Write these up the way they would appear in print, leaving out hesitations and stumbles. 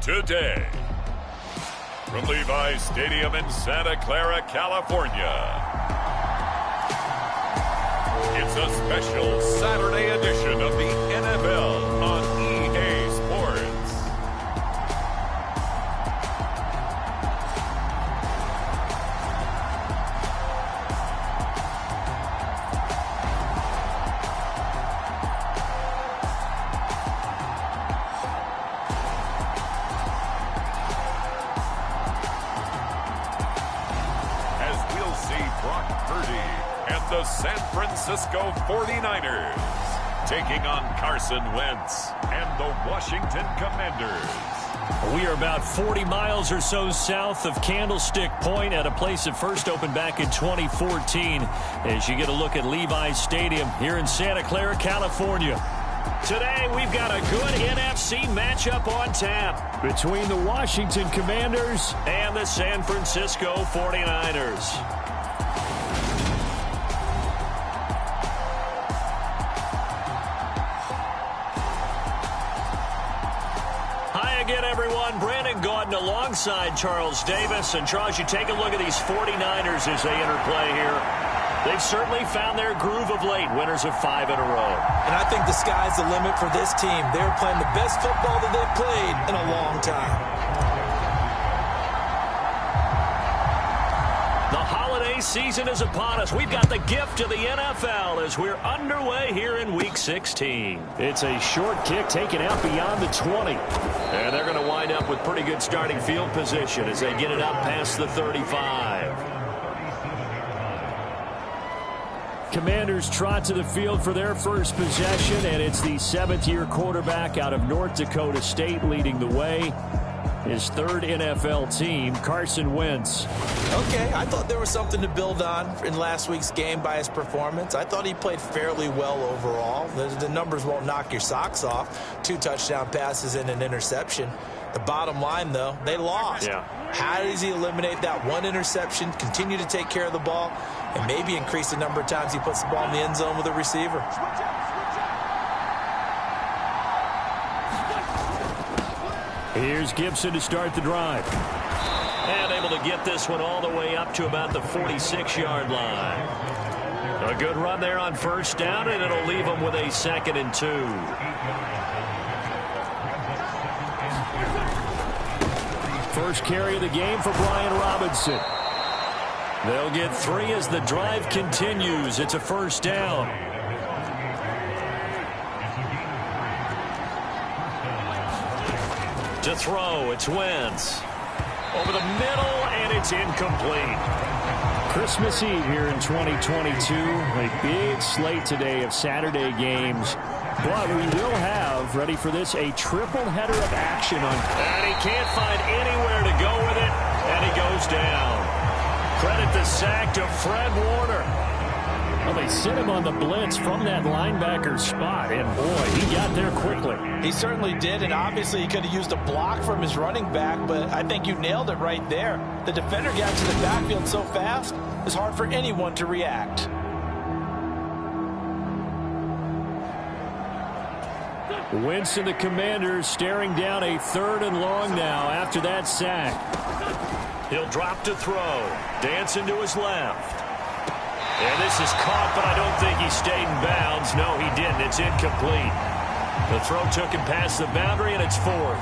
today. From Levi's Stadium in Santa Clara, California, it's a special Saturday edition of the NFL on EA Sports. The San Francisco 49ers taking on Carson Wentz and the Washington Commanders. We are about 40 miles or so south of Candlestick Point at a place that first opened back in 2014 as you get a look at Levi's Stadium here in Santa Clara, California. Today, we've got a good NFC matchup on tap between the Washington Commanders and the San Francisco 49ers. Again, everyone, Brandon Gaudin alongside Charles Davis. And Charles, you take a look at these 49ers as they interplay here. They've certainly found their groove of late, winners of 5 in a row. And I think the sky's the limit for this team. They're playing the best football that they've played in a long time. The holiday season is upon us. We've got the gift of the NFL as we're underway here in Week 16. It's a short kick taken out beyond the 20. And they're going to wind up with pretty good starting field position as they get it up past the 35. Commanders trot to the field for their first possession, and it's the 7th-year quarterback out of North Dakota State leading the way. His 3rd NFL team, Carson Wentz. Okay, I thought there was something to build on in last week's game by his performance. I thought he played fairly well overall. The numbers won't knock your socks off. 2 touchdown passes and an interception. The bottom line, though, they lost. Yeah. How does he eliminate that 1 interception, continue to take care of the ball, and maybe increase the number of times he puts the ball in the end zone with a receiver? Here's Gibson to start the drive. And able to get this one all the way up to about the 46-yard line. A good run there on first down, and it'll leave them with a 2nd and 2. First carry of the game for Brian Robinson. They'll get 3 as the drive continues. It's a first down. To throw, it's Wentz. Over the middle, and it's incomplete. Christmas Eve here in 2022. A big slate today of Saturday games. But we will have, ready for this, a triple header of action on. And he can't find anywhere to go with it, and he goes down. Credit the sack to Fred Warner. Well, they sent him on the blitz from that linebacker spot, and boy, he got there quickly. He certainly did, and obviously he could have used a block from his running back, but I think you nailed it right there. The defender got to the backfield so fast, it's hard for anyone to react. Wentz and the Commanders staring down a 3rd and long now after that sack. He'll drop to throw. Dancing to his left. And this is caught, but I don't think he stayed in bounds. No, he didn't. It's incomplete. The throw took him past the boundary, and it's 4th.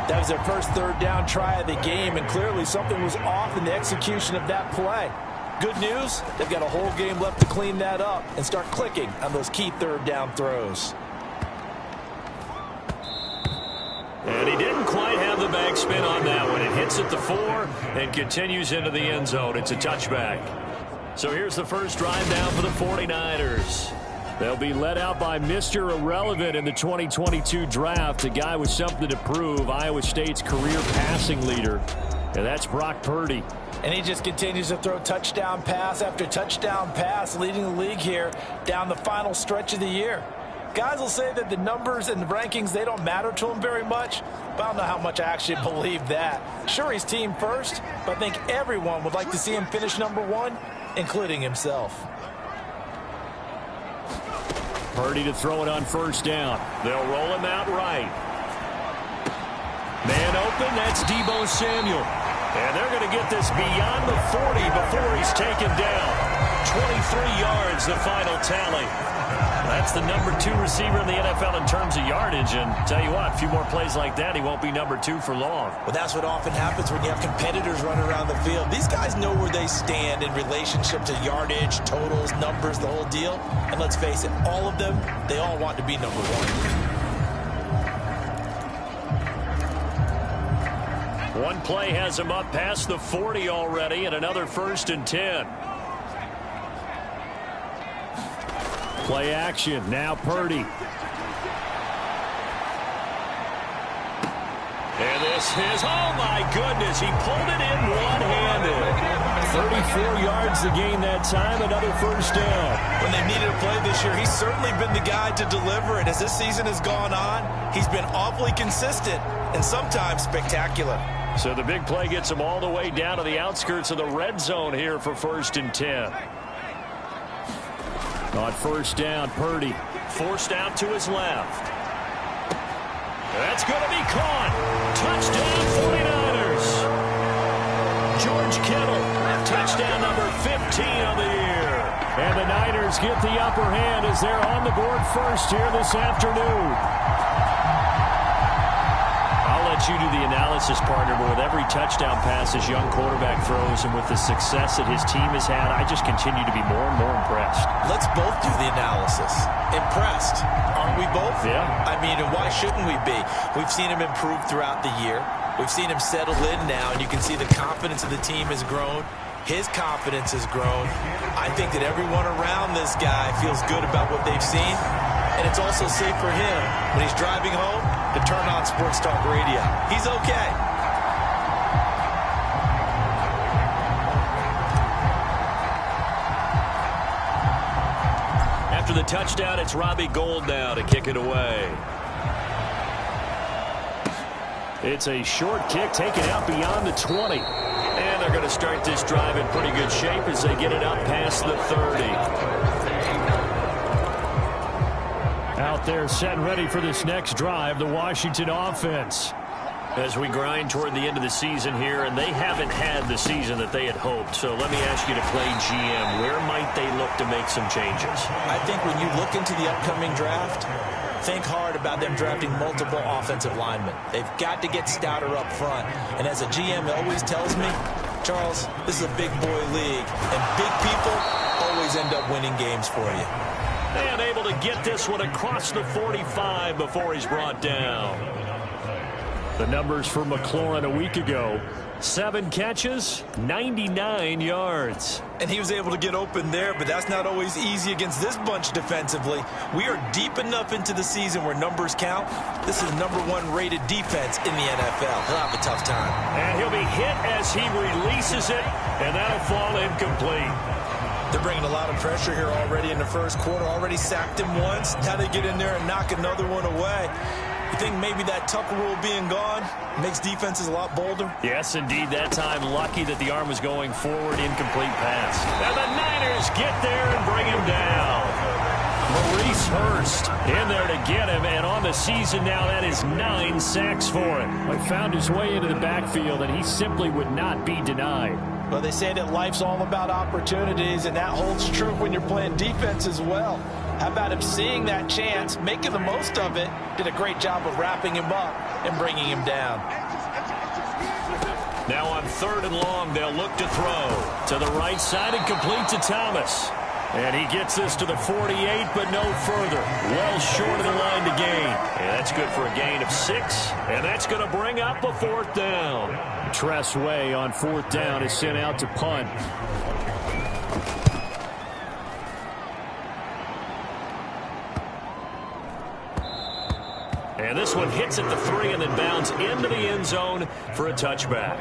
That was their first 3rd down try of the game, and clearly something was off in the execution of that play. Good news, they've got a whole game left to clean that up and start clicking on those key 3rd down throws. And he didn't quite have the backspin on that one. It hits at the 4 and continues into the end zone. It's a touchback. So here's the first drive down for the 49ers. They'll be led out by Mr. Irrelevant in the 2022 draft, a guy with something to prove, Iowa State's career passing leader. And that's Brock Purdy. And he just continues to throw touchdown pass after touchdown pass, leading the league here down the final stretch of the year. Guys will say that the numbers and the rankings, they don't matter to him very much, but I don't know how much I actually believe that. Sure, he's team first, but I think everyone would like to see him finish #1, including himself. Purdy to throw it on first down. They'll roll him out right. Man open. That's Deebo Samuel. And they're going to get this beyond the 40 before he's taken down. 23 yards, the final tally. That's the number 2 receiver in the NFL in terms of yardage. And tell you what, a few more plays like that, he won't be number 2 for long. Well, that's what often happens when you have competitors running around the field. These guys know where they stand in relationship to yardage, totals, numbers, the whole deal. And let's face it, all of them, they all want to be number 1. One play has him up past the 40 already, and another 1st and 10. Play action. Now Purdy. And this is, oh my goodness, he pulled it in one-handed. 34 yards to gain that time, another 1st down. When they needed a play this year, he's certainly been the guy to deliver it. As this season has gone on, he's been awfully consistent and sometimes spectacular. So the big play gets him all the way down to the outskirts of the red zone here for 1st and 10. On 1st down, Purdy forced out to his left. That's going to be caught. Touchdown, 49ers. George Kittle, touchdown number 15 of the year. And the Niners get the upper hand as they're on the board first here this afternoon. I'll let you do the analysis, partner, but with every touchdown pass his young quarterback throws and with the success that his team has had, I just continue to be more and more impressed. Let's both do the analysis. Impressed. Aren't we both? Yeah. I mean, and why shouldn't we be? We've seen him improve throughout the year. We've seen him settle in now, and you can see the confidence of the team has grown. His confidence has grown. I think that everyone around this guy feels good about what they've seen. And it's also safe for him when he's driving home to turn on Sports Talk Radio. He's okay. After the touchdown, it's Robbie Gould now to kick it away. It's a short kick taken out beyond the 20. And they're going to start this drive in pretty good shape as they get it up past the 30. Out there set and ready for this next drive, the Washington offense. As we grind toward the end of the season here, and they haven't had the season that they had hoped. So let me ask you to play GM. Where might they look to make some changes? I think when you look into the upcoming draft, think hard about them drafting multiple offensive linemen. They've got to get stouter up front. And as a GM always tells me, Charles, this is a big boy league, and big people always end up winning games for you. And able to get this one across the 45 before he's brought down. The numbers for McLaurin a week ago: 7 catches, 99 yards. And he was able to get open there, but that's not always easy against this bunch defensively. We are deep enough into the season where numbers count. This is #1 rated defense in the NFL. He'll have a tough time. And he'll be hit as he releases it, and that'll fall incomplete. They're bringing a lot of pressure here already in the first quarter. Already sacked him once. Now they get in there and knock another one away. You think maybe that Tucker rule being gone makes defenses a lot bolder? Yes, indeed. That time, lucky that the arm was going forward. Incomplete pass. And the Niners get there and bring him down. Maurice Hurst in there to get him, and on the season now, that is 9 sacks for him. He found his way into the backfield, and he simply would not be denied. Well, they say that life's all about opportunities, and that holds true when you're playing defense as well. How about him seeing that chance, making the most of it, did a great job of wrapping him up and bringing him down. Now on 3rd and long, they'll look to throw to the right side and complete to Thomas. And he gets this to the 48, but no further. Well short of the line to gain. And that's good for a gain of 6. And that's going to bring up a 4th down. Tress Way on 4th down is sent out to punt. And this one hits at the 3 and then bounds into the end zone for a touchback.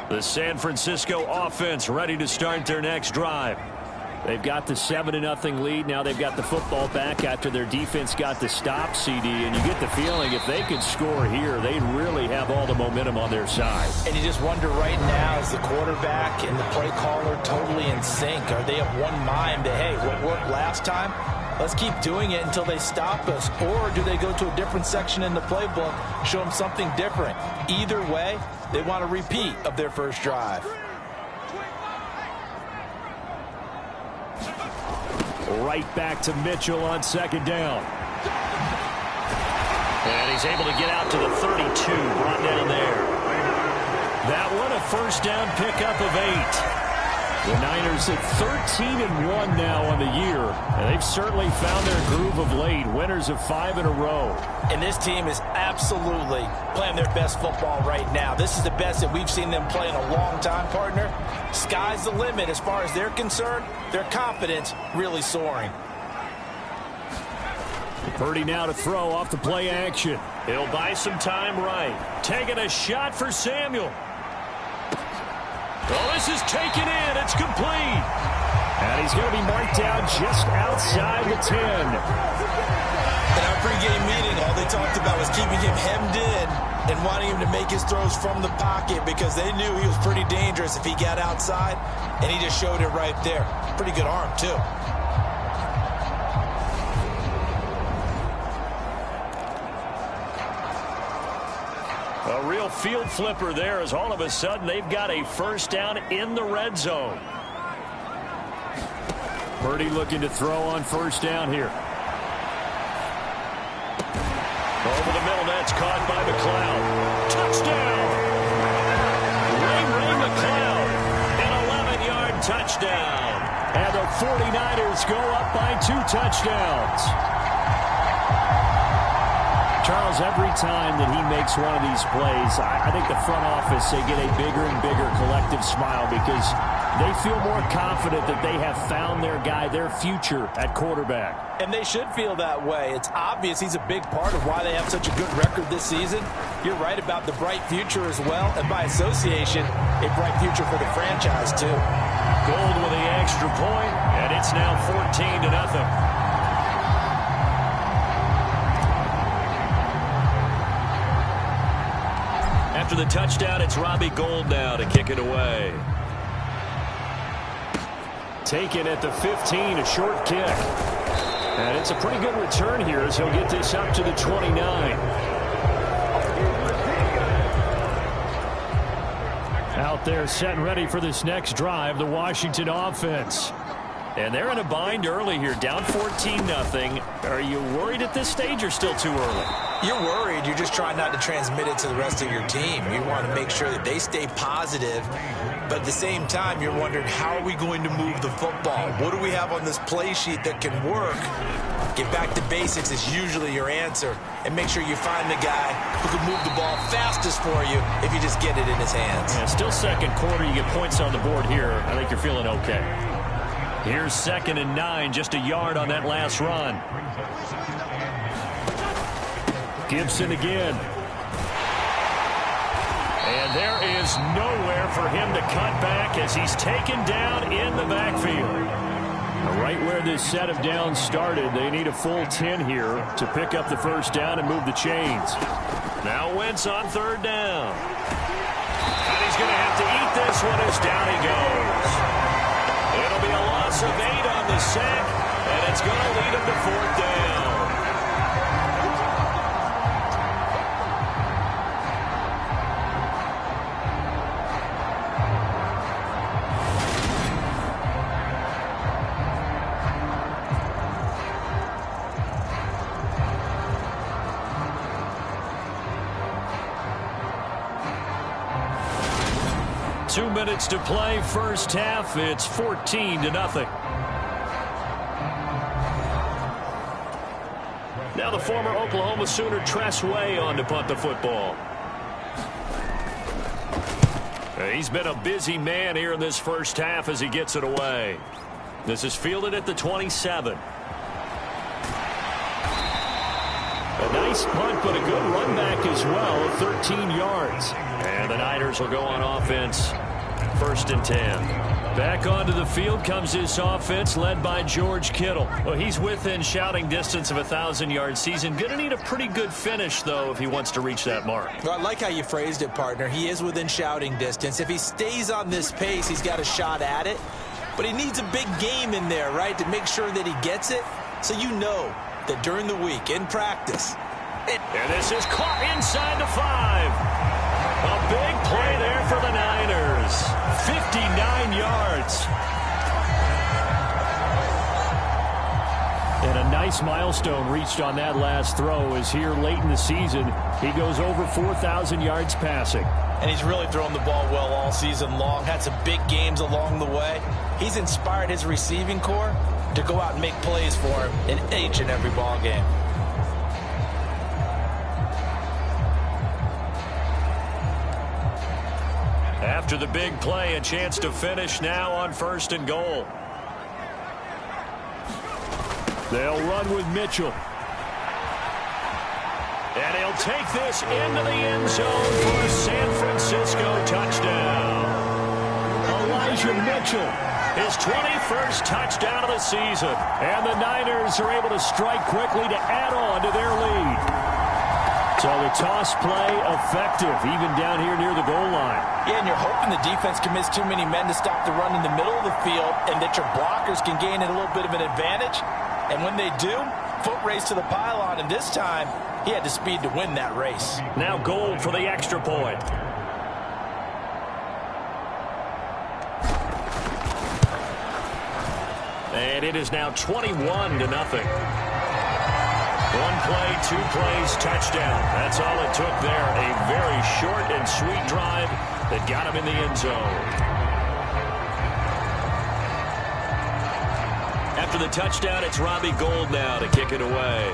The San Francisco offense ready to start their next drive. They've got the 7-0 lead. Now they've got the football back after their defense got the stop, CD. And you get the feeling if they could score here, they'd really have all the momentum on their side. And you just wonder right now, is the quarterback and the play caller totally in sync? Are they of one mind that, hey, what worked last time? Let's keep doing it until they stop us. Or do they go to a different section in the playbook, show them something different? Either way, they want a repeat of their first drive. Right back to Mitchell on second down. And he's able to get out to the 32, brought down there. That one, a first down pickup of 8. The Niners at 13-1 now on the year, and they've certainly found their groove of late, winners of 5 in a row. And this team is absolutely playing their best football right now. This is the best that we've seen them play in a long time, partner. Sky's the limit as far as they're concerned. Their confidence really soaring. Purdy now to throw off the play action. He'll buy some time right. Taking a shot for Samuel. Oh, this is taken in. It's complete. And he's going to be marked down just outside the 10. In our pregame meeting, all they talked about was keeping him hemmed in and wanting him to make his throws from the pocket because they knew he was pretty dangerous if he got outside, and he just showed it right there. Pretty good arm, too. A real field flipper there as all of a sudden they've got a first down in the red zone. Purdy looking to throw on first down here. Over the middle, that's caught by McLeod. Touchdown! Ray McLeod, an 11-yard touchdown. And the 49ers go up by 2 touchdowns. Charles, every time that he makes one of these plays, I think the front office, they get a bigger and bigger collective smile because they feel more confident that they have found their guy, their future at quarterback. And they should feel that way. It's obvious he's a big part of why they have such a good record this season. You're right about the bright future as well, and by association, a bright future for the franchise too. Gold with the extra point, and it's now 14-0. After the touchdown, it's Robbie Gould now to kick it away. Taken at the 15, a short kick. And it's a pretty good return here as he'll get this up to the 29. Out there set and ready for this next drive, the Washington offense. And they're in a bind early here, down 14-0. Are you worried at this stage or still too early? You're worried. You're just trying not to transmit it to the rest of your team. You want to make sure that they stay positive, but at the same time, you're wondering, how are we going to move the football? What do we have on this play sheet that can work? Get back to basics is usually your answer, and make sure you find the guy who can move the ball fastest for you if you just get it in his hands. Yeah, still second quarter. You get points on the board here. I think you're feeling okay. Here's 2nd and 9, just a yard on that last run. Gibson again. And there is nowhere for him to cut back as he's taken down in the backfield. Right where this set of downs started, they need a full 10 here to pick up the first down and move the chains. Now Wentz on 3rd down. And he's going to have to eat this one as down he goes. It'll be a loss of 8 on the sack, and it's going to lead him to 4th down. Two minutes to play, first half. It's 14-0. Now the former Oklahoma Sooner Tress Way on to punt the football. He's been a busy man here in this first half as he gets it away. This is fielded at the 27. A nice punt, but a good run back as well, 13 yards. And the Niners will go on offense, 1st and 10. Back onto the field comes this offense led by George Kittle. Well, he's within shouting distance of a 1,000-yard season. Going to need a pretty good finish, though, if he wants to reach that mark. Well, I like how you phrased it, partner. He is within shouting distance. If he stays on this pace, he's got a shot at it. But he needs a big game in there, right, to make sure that he gets it. So you know that during the week in practice. And this is caught inside the 5. A big play there for the Niners. 59 yards. And a nice milestone reached on that last throw as here late in the season, he goes over 4,000 yards passing. And he's really thrown the ball well all season long. Had some big games along the way. He's inspired his receiving corps to go out and make plays for him in each and every ball game. After the big play, a chance to finish now on 1st and goal. They'll run with Mitchell. And he'll take this into the end zone for a San Francisco touchdown. Elijah Mitchell, his 21st touchdown of the season. And the Niners are able to strike quickly to add on to their lead. So the toss play effective, even down here near the goal line. Yeah, and you're hoping the defense commits too many men to stop the run in the middle of the field and that your blockers can gain a little bit of an advantage. And when they do, foot race to the pylon, and this time he had the speed to win that race. Now Gold for the extra point. And it is now 21-0. One play, 2 plays, touchdown. That's all it took there. A very short and sweet drive that got him in the end zone. After the touchdown, it's Robbie Gould now to kick it away.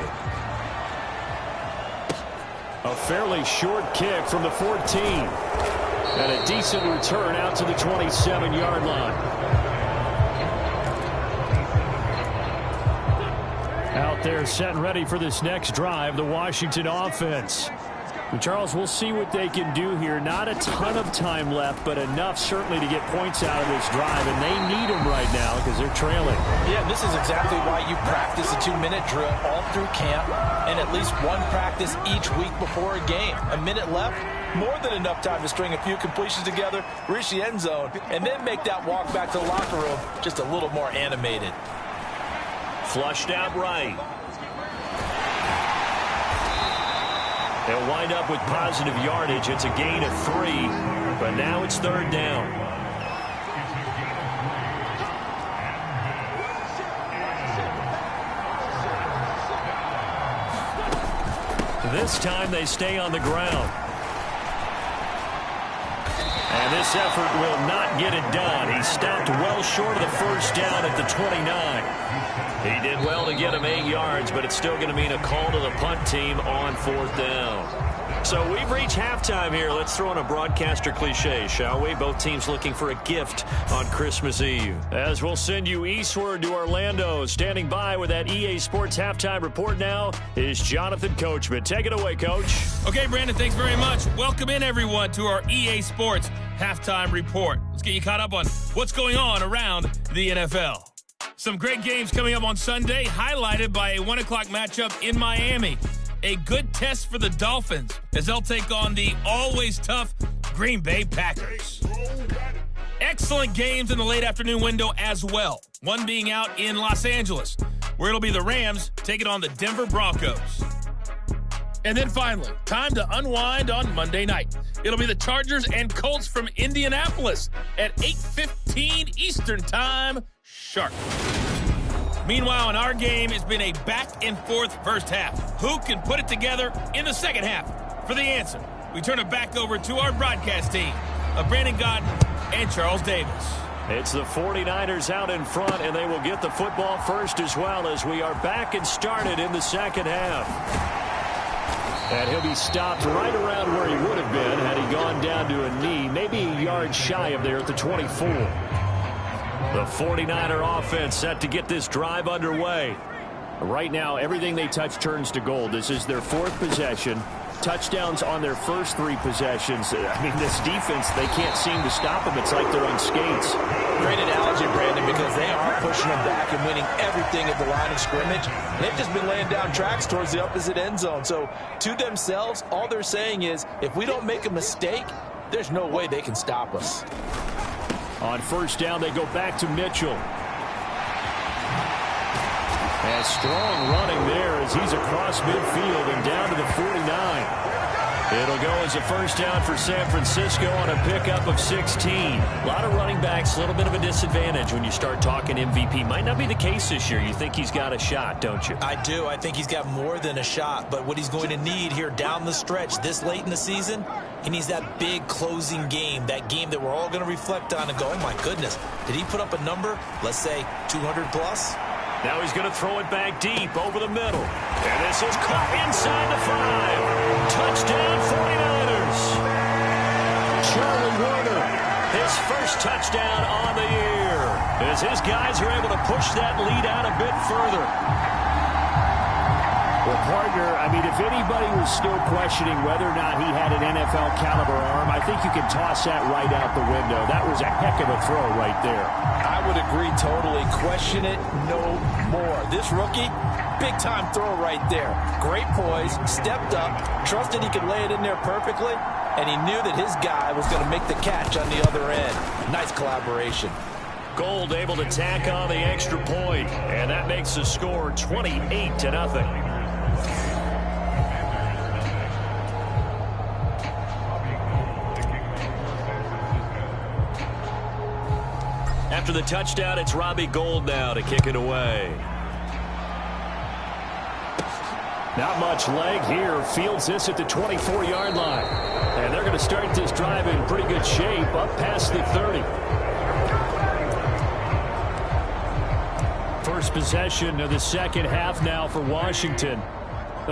A fairly short kick from the 14. And a decent return out to the 27-yard line. Out there set and ready for this next drive, the Washington offense. And Charles, we'll see what they can do here. Not a ton of time left, but enough certainly to get points out of this drive, and they need them right now because they're trailing. Yeah, this is exactly why you practice a 2-minute drill all through camp and at least one practice each week before a game. A minute left, more than enough time to string a few completions together, reach the end zone, and then make that walk back to the locker room just a little more animated. Flushed out right. They'll wind up with positive yardage. It's a gain of 3, but now it's 3rd down. This time they stay on the ground. And this effort will not get it done. He stopped well short of the 1st down at the 29. He did well to get him 8 yards, but it's still going to mean a call to the punt team on 4th down. So we've reached halftime here. Let's throw in a broadcaster cliche, shall we? Both teams looking for a gift on Christmas Eve. As we'll send you eastward to Orlando. Standing by with that EA Sports halftime report now is Jonathan Coachman. Take it away, Coach. Okay, Brandon, thanks very much. Welcome in, everyone, to our EA Sports halftime report. Let's get you caught up on what's going on around the NFL. Some great games coming up on Sunday, highlighted by a 1 o'clock matchup in Miami. A good test for the Dolphins as they'll take on the always tough Green Bay Packers. Excellent games in the late afternoon window as well. One being out in Los Angeles, where it'll be the Rams taking on the Denver Broncos. And then finally, time to unwind on Monday night. It'll be the Chargers and Colts from Indianapolis at 8:15 Eastern Time sharp. Meanwhile, in our game, it's been a back-and-forth first half. Who can put it together in the second half? For the answer, we turn it back over to our broadcast team of Brandon Gaudin and Charles Davis. It's the 49ers out in front, and they will get the football first as well as we are back and started in the second half. And he'll be stopped right around where he would have been had he gone down to a knee, maybe a yard shy of there at the 24. The 49er offense set to get this drive underway. Right now, everything they touch turns to gold. This is their 4th possession. Touchdowns on their first 3 possessions. I mean, this defense, they can't seem to stop them. It's like they're on skates. Great analogy, Brandon, because they are pushing them back and winning everything at the line of scrimmage. They've just been laying down tracks towards the opposite end zone. So, to themselves, all they're saying is, if we don't make a mistake, there's no way they can stop us. On 1st down, they go back to Mitchell. And strong running there as he's across midfield and down to the 49. It'll go as a first down for San Francisco on a pickup of 16. A lot of running backs, a little bit of a disadvantage when you start talking MVP. Might not be the case this year. You think he's got a shot, don't you? I do. I think he's got more than a shot. But what he's going to need here down the stretch this late in the season, he needs that big closing game, that game that we're all going to reflect on and go, oh, my goodness, did he put up a number, let's say 200 plus? Now he's going to throw it back deep over the middle. And this is caught inside the 5. Touchdown 49ers. Charlie Warner, his first touchdown on the year, as his guys are able to push that lead out a bit further. Well, partner, I mean, if anybody was still questioning whether or not he had an NFL caliber arm, I think you can toss that right out the window. That was a heck of a throw right there. I would agree totally. Question it no more. This rookie, big-time throw right there. Great poise, stepped up, trusted he could lay it in there perfectly, and he knew that his guy was going to make the catch on the other end. Nice collaboration. Gold able to tack on the extra point, and that makes the score 28-0. After the touchdown, it's Robbie Gould now to kick it away. Not much leg here. Fields this at the 24-yard line. And they're going to start this drive in pretty good shape up past the 30. First possession of the second half now for Washington.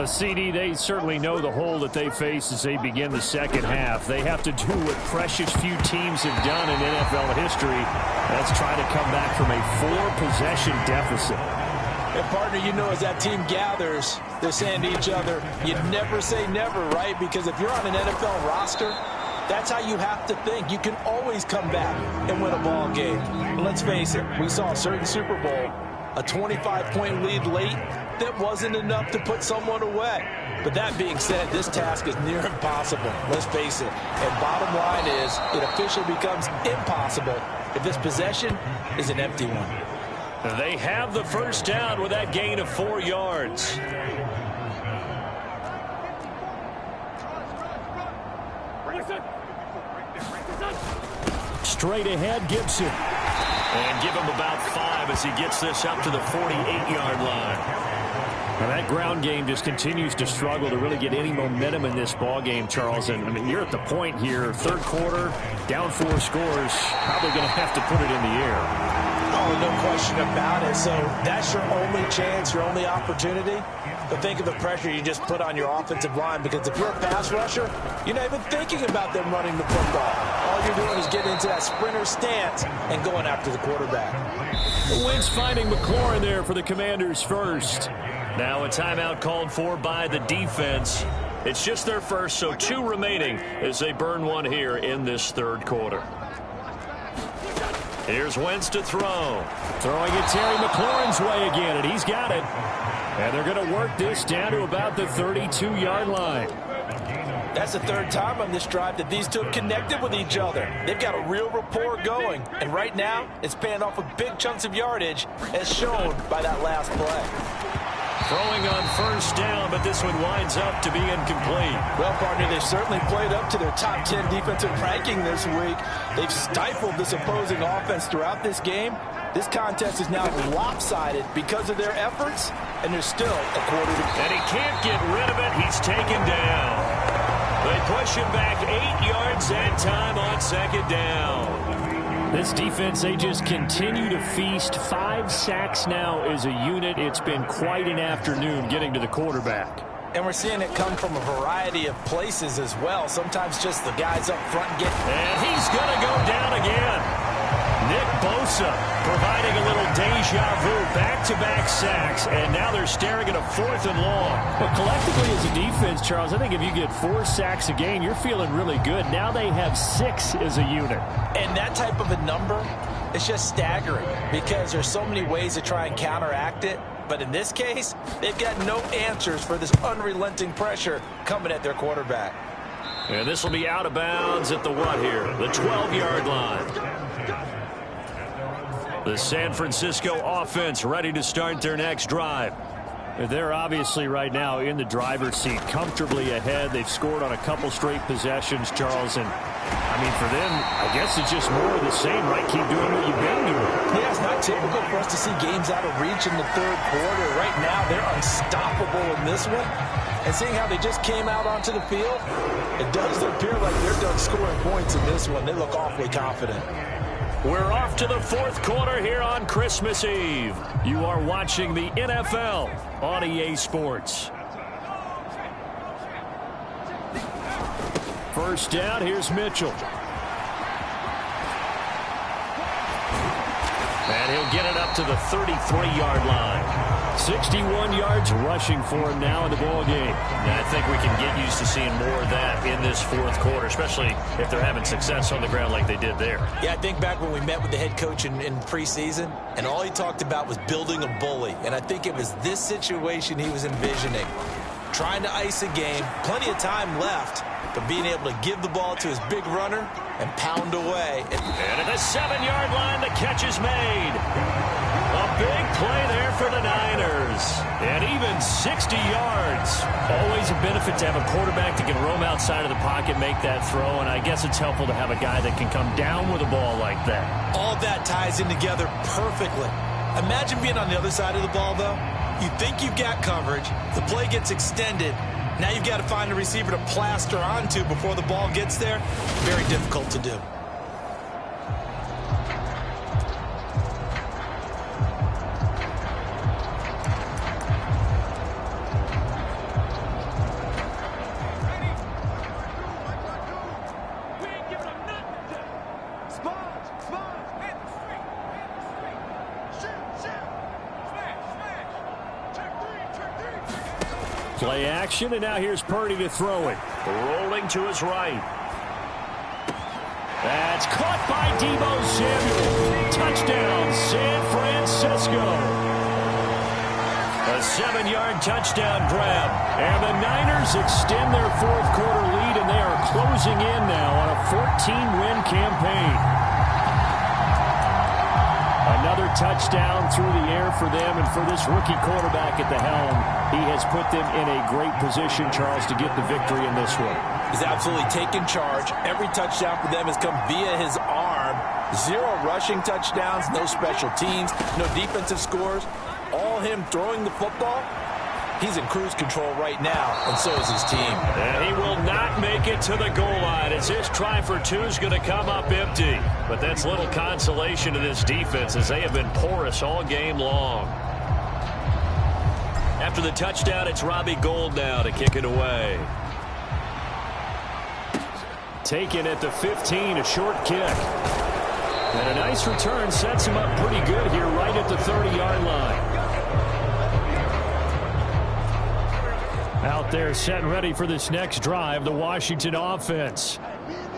CD, they certainly know the hole that they face as they begin the second half. They have to do what precious few teams have done in NFL history. That's try to come back from a 4-possession deficit. And partner, you know, as that team gathers, they're saying to each other, you never say never, right? Because if you're on an NFL roster, that's how you have to think. You can always come back and win a ball game. But let's face it, we saw a certain Super Bowl, a 25-point lead late, that wasn't enough to put someone away. But that being said, this task is near impossible. Let's face it. And bottom line is, it officially becomes impossible if this possession is an empty one. They have the first down with that gain of 4 yards. Straight ahead, Gibson. And give him about 5 as he gets this up to the 48-yard line. Now that ground game just continues to struggle to really get any momentum in this ball game, Charles. And I mean, you're at the point here, third quarter, down 4 scores, probably going to have to put it in the air. Oh, no question about it. So that's your only chance, your only opportunity. But think of the pressure you just put on your offensive line, because if you're a pass rusher, you're not even thinking about them running the football. All you're doing is getting into that sprinter stance and going after the quarterback. Wentz finding McLaurin there for the Commanders first. Now a timeout called for by the defense. It's just their first, so 2 remaining as they burn one here in this third quarter. Here's Wentz to throw. Throwing it Terry McLaurin's way again, and he's got it. And they're going to work this down to about the 32-yard line. That's the third time on this drive that these two have connected with each other. They've got a real rapport going. And right now, it's paying off with big chunks of yardage, as shown by that last play. Throwing on first down, but this one winds up to be incomplete. Well, partner, they've certainly played up to their top 10 defensive ranking this week. They've stifled this opposing offense throughout this game. This contest is now lopsided because of their efforts, and there's still a quarter to go. And he can't get rid of it. He's taken down. They push him back 8 yards that time on second down. This defense, they just continue to feast. 5 sacks now as a unit. It's been quite an afternoon getting to the quarterback. And we're seeing it come from a variety of places as well. Sometimes just the guys up front get... And he's going to go down again. Nick Bosa providing a little deja vu, back-to-back sacks, and now they're staring at a 4th and long. But collectively as a defense, Charles, I think if you get 4 sacks a game, you're feeling really good. Now they have 6 as a unit. And that type of a number is just staggering because there's so many ways to try and counteract it. But in this case, they've got no answers for this unrelenting pressure coming at their quarterback. And this will be out of bounds at the what here? The 12-yard line. The San Francisco offense ready to start their next drive. They're obviously right now in the driver's seat, comfortably ahead. They've scored on a couple straight possessions, Charles. And, I mean, for them, I guess it's just more of the same, right? Keep doing what you've been doing. Yeah, it's not typical for us to see games out of reach in the third quarter. Right now, they're unstoppable in this one. And seeing how they just came out onto the field, it does appear like they're done scoring points in this one. They look awfully confident. We're off to the fourth quarter here on Christmas Eve. You are watching the NFL on EA Sports. First down, here's Mitchell. And he'll get it up to the 33-yard line. 61 yards rushing for him now in the ball game. And I think we can get used to seeing more of that in this fourth quarter, especially if they're having success on the ground like they did there. Yeah, I think back when we met with the head coach in preseason, and all he talked about was building a bully. And I think it was this situation he was envisioning. Trying to ice a game, plenty of time left, but being able to give the ball to his big runner and pound away. And at the 7-yard line, the catch is made. A big play there for the Niners. And even 60 yards. Always a benefit to have a quarterback that can roam outside of the pocket, make that throw, and I guess it's helpful to have a guy that can come down with a ball like that. All that ties in together perfectly. Imagine being on the other side of the ball, though. You think you've got coverage. The play gets extended. Now you've got to find a receiver to plaster onto before the ball gets there. Very difficult to do. Play action, and now here's Purdy to throw it. Rolling to his right. That's caught by Deebo Samuel. Touchdown, San Francisco. A 7-yard touchdown grab. And the Niners extend their fourth quarter lead, and they are closing in now on a 14-win campaign. Another touchdown through the air for them, and for this rookie quarterback at the helm, he has put them in a great position, Charles, to get the victory in this one. He's absolutely taken charge. Every touchdown for them has come via his arm. 0 rushing touchdowns, no special teams, no defensive scores. All him throwing the football. He's in cruise control right now, and so is his team. And he will not make it to the goal line as his try for 2 is going to come up empty. But that's little consolation to this defense as they have been porous all game long. After the touchdown, it's Robbie Gould now to kick it away. Taken at the 15, a short kick. And a nice return sets him up pretty good here right at the 30-yard line. Out there set and ready for this next drive, the Washington offense.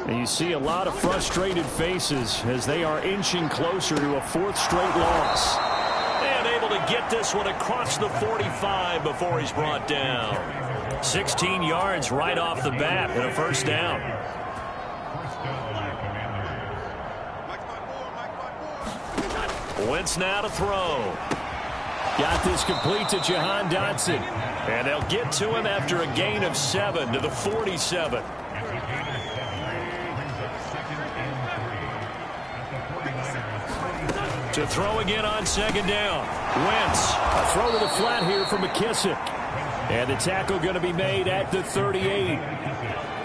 And you see a lot of frustrated faces as they are inching closer to a 4th straight loss. And able to get this one across the 45 before he's brought down. 16 yards right off the bat and a first down. Wentz now to throw. Got this complete to Jahan Dotson. And they'll get to him after a gain of 7 to the 47. To throw again on 2nd down. Wentz. A throw to the flat here for McKissick. And the tackle going to be made at the 38.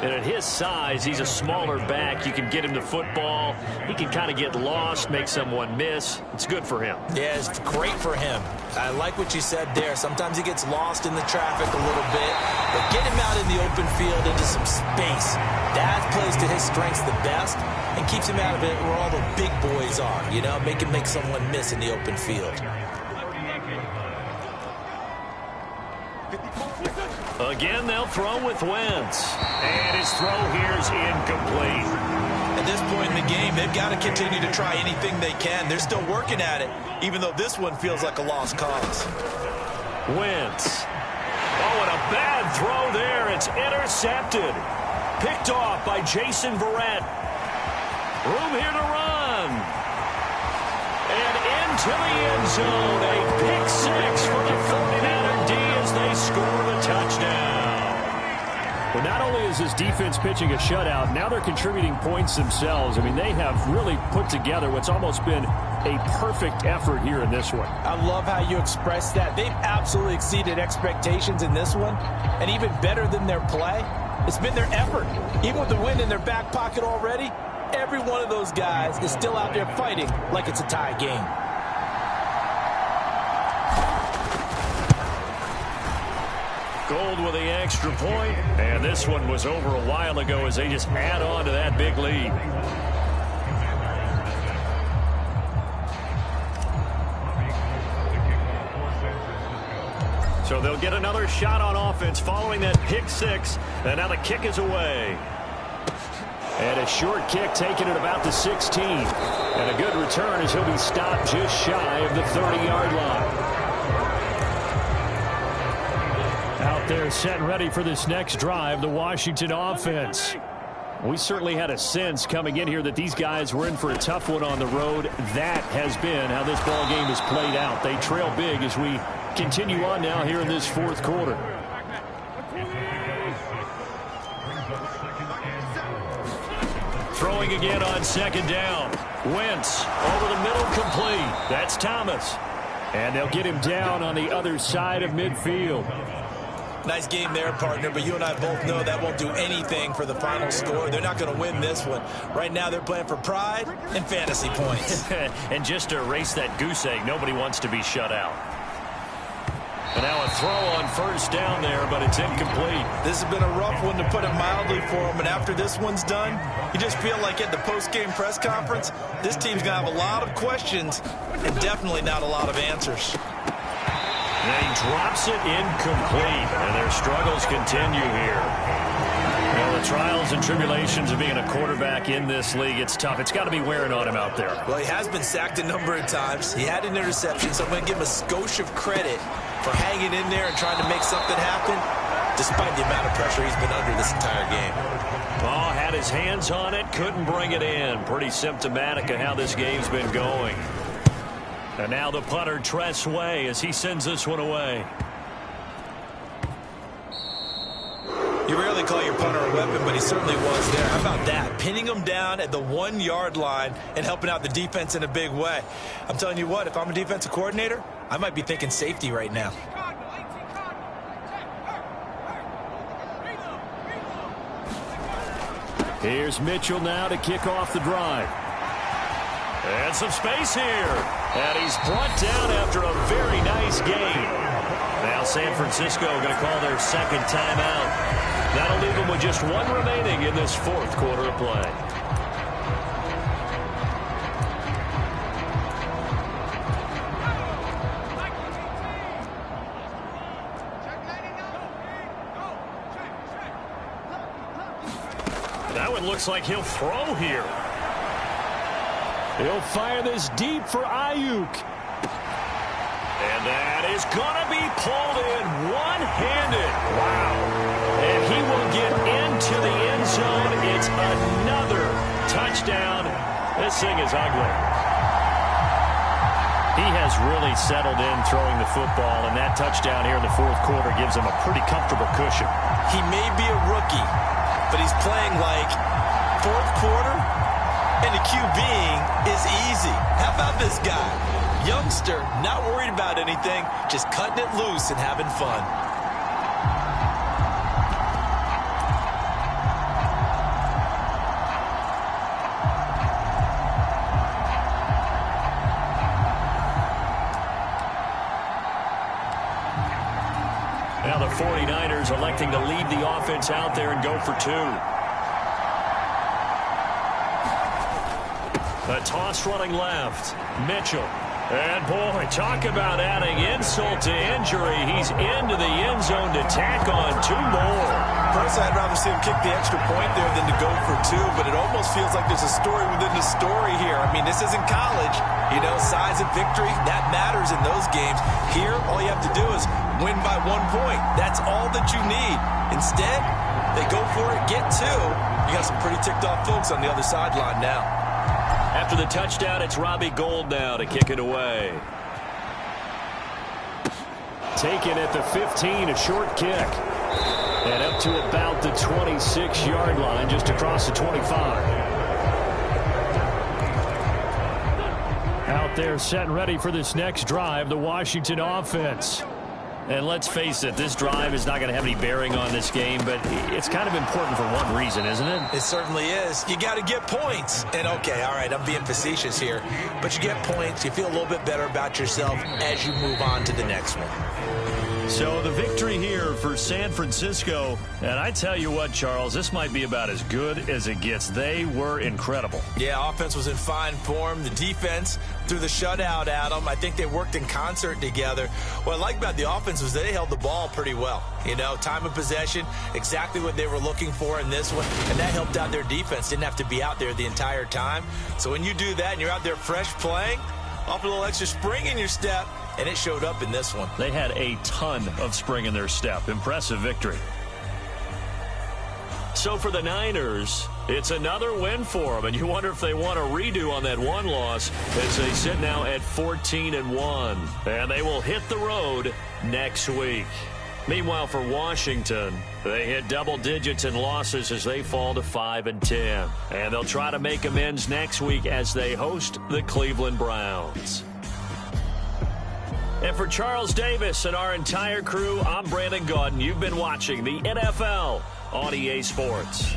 And at his size, he's a smaller back. You can get him the football. He can kind of get lost, make someone miss. It's good for him. Yeah, it's great for him. I like what you said there. Sometimes he gets lost in the traffic a little bit. But get him out in the open field into some space. That plays to his strengths the best and keeps him out of it where all the big boys are. You know, make him make someone miss in the open field. Again, they'll throw with Wentz. And his throw here is incomplete. At this point in the game, they've got to continue to try anything they can. They're still working at it, even though this one feels like a lost cause. Wentz. Oh, and a bad throw there. It's intercepted. Picked off by Jason Verrett. Room here to run. And into the end zone. A pick six for the 49er D as they score the touchdown. But not only is this defense pitching a shutout, now they're contributing points themselves. I mean, they have really put together what's almost been a perfect effort here in this one. I love how you express that. They've absolutely exceeded expectations in this one, and even better than their play, it's been their effort. Even with the win in their back pocket already, every one of those guys is still out there fighting like it's a tie game. Gold with the extra point, and this one was over a while ago as they just add on to that big lead. So they'll get another shot on offense following that pick six, and now the kick is away. And a short kick taken at about the 16. And a good return as he'll be stopped just shy of the 30-yard line. Out there set and ready for this next drive, the Washington offense. We certainly had a sense coming in here that these guys were in for a tough one on the road. That has been how this ball game has played out. They trail big as we continue on now here in this fourth quarter. Throwing again on second down. Wentz over the middle, complete. That's Thomas. And they'll get him down on the other side of midfield. Nice game there, partner, but you and I both know that won't do anything for the final score. They're not going to win this one. Right now, they're playing for pride and fantasy points. And just to erase that goose egg, nobody wants to be shut out. And now a throw on first down there, but it's incomplete. This has been a rough one, to put it mildly, for them. And after this one's done, you just feel like at the post-game press conference, this team's going to have a lot of questions and definitely not a lot of answers. And he drops it incomplete, and their struggles continue here. Well, the trials and tribulations of being a quarterback in this league, it's tough. It's got to be wearing on him out there. Well, he has been sacked a number of times. He had an interception, so I'm going to give him a skosh of credit for hanging in there and trying to make something happen, despite the amount of pressure he's been under this entire game. Oh, had his hands on it, couldn't bring it in. Pretty symptomatic of how this game's been going. And now the punter, Tress Way, as he sends this one away. You rarely call your punter a weapon, but he certainly was there. How about that? Pinning him down at the 1-yard line and helping out the defense in a big way. I'm telling you what, if I'm a defensive coordinator, I might be thinking safety right now. Here's Mitchell now to kick off the drive. And some space here. And he's brought down after a very nice game. Now San Francisco going to call their second timeout. That'll leave them with just one remaining in this fourth quarter of play. That one looks like he'll throw here. He'll fire this deep for Ayuk. And that is going to be pulled in one-handed. Wow. And he will get into the end zone. It's another touchdown. This thing is ugly. He has really settled in throwing the football, and that touchdown here in the fourth quarter gives him a pretty comfortable cushion. He may be a rookie, but he's playing like fourth quarter, and the QBing is easy. How about this guy? Youngster, not worried about anything, just cutting it loose and having fun. Now the 49ers electing to leave the offense out there and go for two. A toss running left. Mitchell. And, boy, talk about adding insult to injury. He's into the end zone to tack on two more. Personally, I'd rather see him kick the extra point there than to go for two, but it almost feels like there's a story within the story here. I mean, this isn't college. You know, size and victory, that matters in those games. Here, all you have to do is win by 1 point. That's all that you need. Instead, they go for it, get two. You got some pretty ticked off folks on the other sideline now. After the touchdown, it's Robbie Gould now to kick it away. Taken at the 15, a short kick. And up to about the 26-yard line, just across the 25. Out there set and ready for this next drive, the Washington offense. And let's face it, this drive is not going to have any bearing on this game, but it's kind of important for one reason, isn't it? It certainly is. You got to get points. And, okay, all right, I'm being facetious here. But you get points. You feel a little bit better about yourself as you move on to the next one. So the victory here for San Francisco. And I tell you what, Charles, this might be about as good as it gets. They were incredible. Yeah, offense was in fine form. The defense threw the shutout at them. I think they worked in concert together. What I like about the offense was they held the ball pretty well. You know, time of possession, exactly what they were looking for in this one. And that helped out their defense. Didn't have to be out there the entire time. So when you do that and you're out there fresh playing, off a little extra spring in your step, and it showed up in this one. They had a ton of spring in their step. Impressive victory. So for the Niners, it's another win for them, and you wonder if they want a redo on that one loss as they sit now at 14-1, and they will hit the road next week. Meanwhile, for Washington, they hit double digits in losses as they fall to 5-10, and they'll try to make amends next week as they host the Cleveland Browns. And for Charles Davis and our entire crew, I'm Brandon Gaudin. You've been watching the NFL on EA Sports.